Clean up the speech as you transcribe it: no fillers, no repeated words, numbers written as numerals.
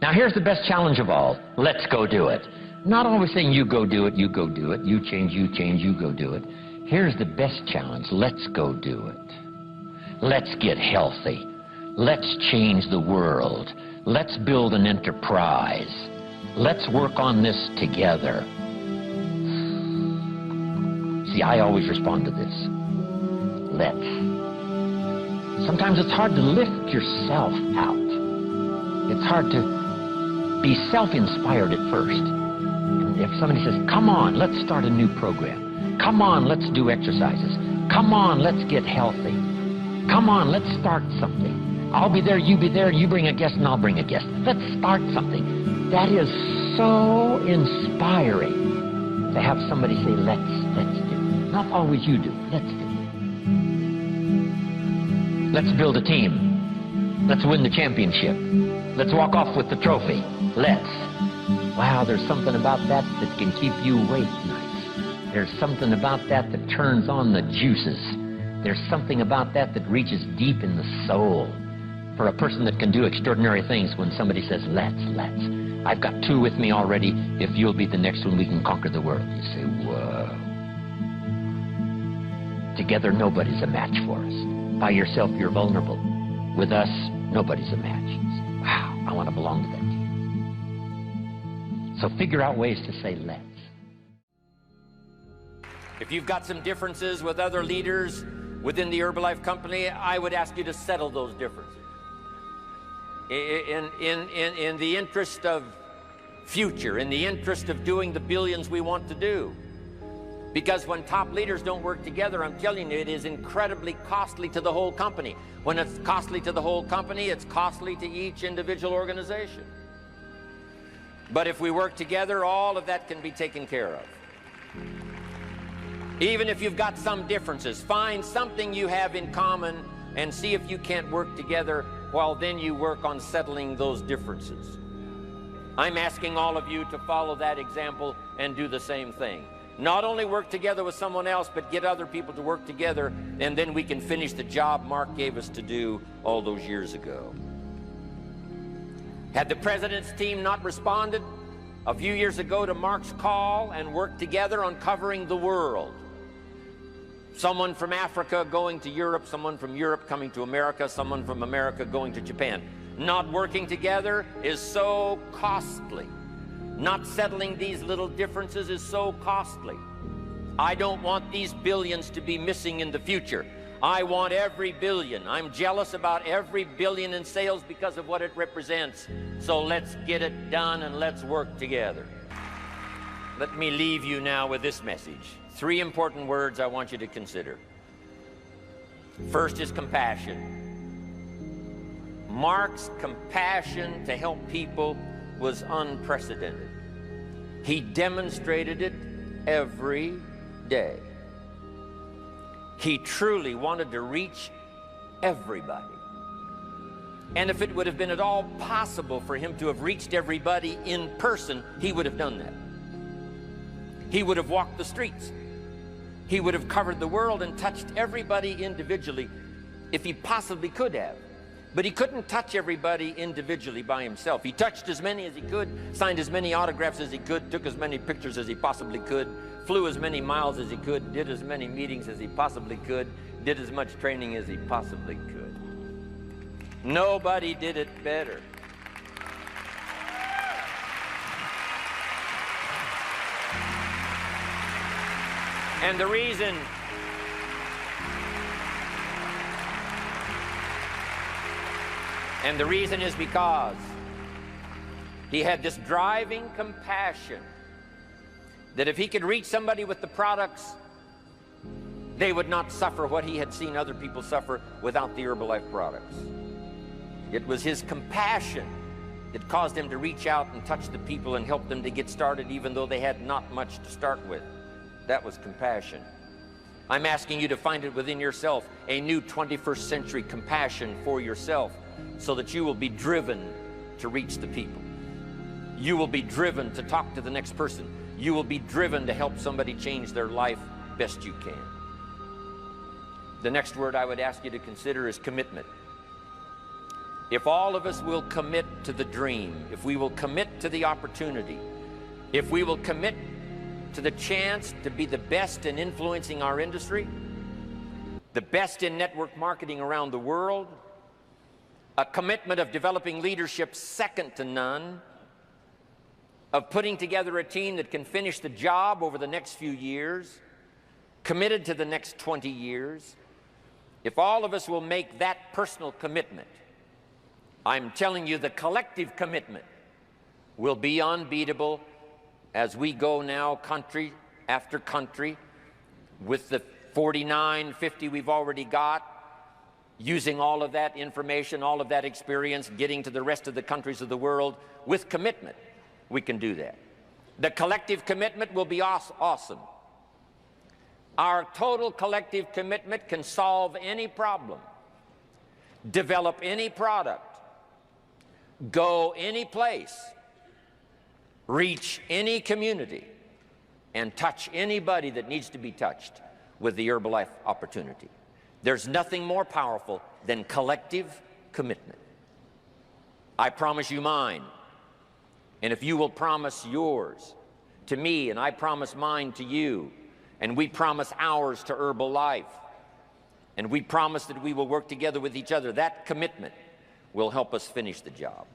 Now here's the best challenge of all. Let's go do it. Not always saying you go do it, you go do it, you change, you go do it. Here's the best challenge. Let's go do it. Let's get healthy. Let's change the world. Let's build an enterprise. Let's work on this together. See, I always respond to this. Let's. Sometimes it's hard to lift yourself out. It's hard to be self-inspired at first. And if somebody says, come on, let's start a new program. Come on, let's do exercises. Come on, let's get healthy. Come on, let's start something. I'll be there, you be there, you bring a guest and I'll bring a guest. Let's start something. That is so inspiring to have somebody say, let's do. Not always you do, let's do. Let's build a team. Let's win the championship. Let's walk off with the trophy. Let's. Wow, there's something about that that can keep you awake nights. There's something about that that turns on the juices. There's something about that that reaches deep in the soul. For a person that can do extraordinary things when somebody says, let's. I've got two with me already. If you'll be the next one, we can conquer the world. You say, whoa. Together, nobody's a match for us. By yourself, you're vulnerable. With us, nobody's a match. You say, wow, I want to belong to that team. So figure out ways to say, let's. If you've got some differences with other leaders within the Herbalife company, I would ask you to settle those differences. In the interest of future, in the interest of doing the billions we want to do. Because when top leaders don't work together, I'm telling you, it is incredibly costly to the whole company. When it's costly to the whole company, it's costly to each individual organization. But if we work together, all of that can be taken care of. Even if you've got some differences, find something you have in common and see if you can't work together, while then you work on settling those differences. I'm asking all of you to follow that example and do the same thing. Not only work together with someone else, but get other people to work together, and then we can finish the job Mark gave us to do all those years ago. Had the president's team not responded a few years ago to Mark's call and worked together on covering the world, someone from Africa going to Europe, someone from Europe coming to America, someone from America going to Japan. Not working together is so costly. Not settling these little differences is so costly. I don't want these billions to be missing in the future. I want every billion. I'm jealous about every billion in sales because of what it represents. So let's get it done and let's work together. Let me leave you now with this message. 3 important words I want you to consider. First is compassion. Mark's compassion to help people was unprecedented. He demonstrated it every day. He truly wanted to reach everybody. And if it would have been at all possible for him to have reached everybody in person, he would have done that. He would have walked the streets. He would have covered the world and touched everybody individually if he possibly could have. But he couldn't touch everybody individually by himself. He touched as many as he could, signed as many autographs as he could, took as many pictures as he possibly could, flew as many miles as he could, did as many meetings as he possibly could, did as much training as he possibly could. Nobody did it better. And the reason is because he had this driving compassion that if he could reach somebody with the products, they would not suffer what he had seen other people suffer without the Herbalife products. It was his compassion that caused him to reach out and touch the people and help them to get started even though they had not much to start with. That was compassion. I'm asking you to find it within yourself, a new 21st century compassion for yourself, so that you will be driven to reach the people. You will be driven to talk to the next person. You will be driven to help somebody change their life best you can. The next word I would ask you to consider is commitment. if all of us will commit to the dream, if we will commit to the opportunity, if we will commit to the chance to be the best in influencing our industry, the best in network marketing around the world, a commitment of developing leadership second to none, of putting together a team that can finish the job over the next few years, committed to the next 20 years, if all of us will make that personal commitment, I'm telling you the collective commitment will be unbeatable as we go now country after country with the 49, 50 we've already got, using all of that information, all of that experience, getting to the rest of the countries of the world with commitment. We can do that. The collective commitment will be awesome. Our total collective commitment can solve any problem, develop any product, go any place, reach any community, and touch anybody that needs to be touched with the Herbalife opportunity. There's nothing more powerful than collective commitment. I promise you mine. And if you will promise yours to me, and I promise mine to you, and we promise ours to Herbalife, and we promise that we will work together with each other, that commitment will help us finish the job.